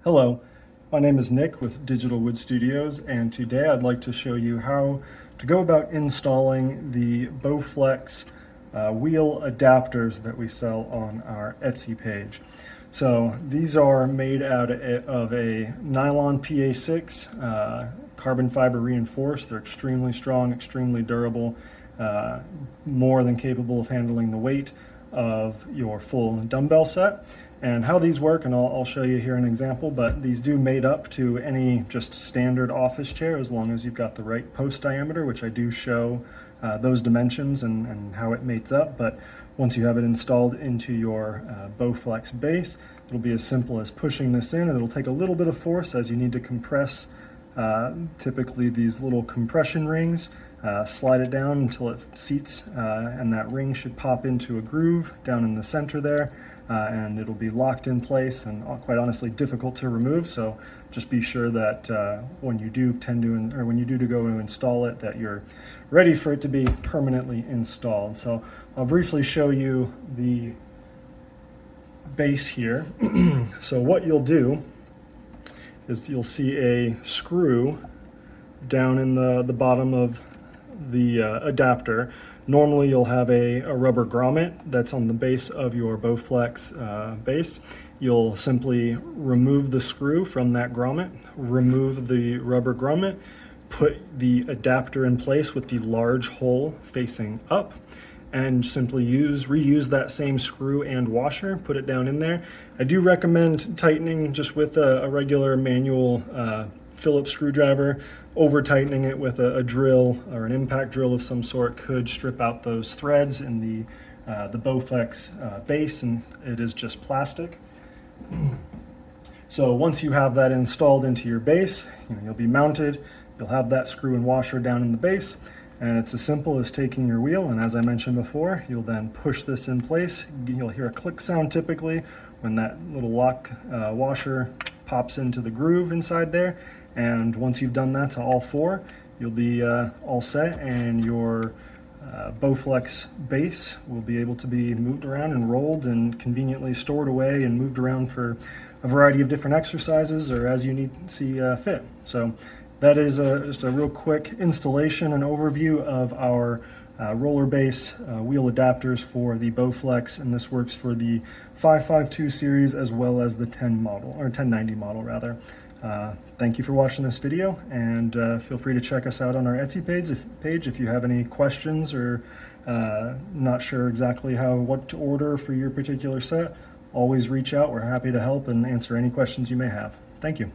Hello, my name is Nick with Digital Wood Studios, and today I'd like to show you how to go about installing the BowFlex wheel adapters that we sell on our Etsy page. So these are made out of a nylon PA6, carbon fiber reinforced. They're extremely strong, extremely durable, more than capable of handling the weight of your full dumbbell set. And how these work, and I'll show you here an example, but these do mate up to any just standard office chair as long as you've got the right post diameter, which I do show those dimensions and how it mates up. But once you have it installed into your BowFlex base, it'll be as simple as pushing this in, and it'll take a little bit of force as you need to compress typically these little compression rings. Slide it down until it seats, and that ring should pop into a groove down in the center there, and it'll be locked in place and quite honestly difficult to remove. So just be sure that when you do to go to install it, that you're ready for it to be permanently installed. So I'll briefly show you the base here. So what you'll do is you'll see a screw down in the bottom of the adapter. Normally you'll have a rubber grommet that's on the base of your BowFlex base. You'll simply remove the screw from that grommet, remove the rubber grommet, put the adapter in place with the large hole facing up, and simply reuse that same screw and washer, put it down in there. I do recommend tightening just with a regular manual Phillips screwdriver. Over tightening it with a drill or an impact drill of some sort could strip out those threads in the BowFlex base, and it is just plastic. So once you have that installed into your base, you'll be mounted, you'll have that screw and washer down in the base, and it's as simple as taking your wheel, and as I mentioned before, you'll then push this in place. You'll hear a click sound typically when that little lock washer pops into the groove inside there. And once you've done that to all four, you'll be all set, and your BowFlex base will be able to be moved around and rolled and conveniently stored away and moved around for a variety of different exercises or as you see fit. So that is just a real quick installation and overview of our roller base wheel adapters for the BowFlex, and this works for the 552 series as well as the 1090 model rather. Thank you for watching this video, and feel free to check us out on our Etsy page if you have any questions or not sure exactly what to order for your particular set. Always reach out. We're happy to help and answer any questions you may have. Thank you.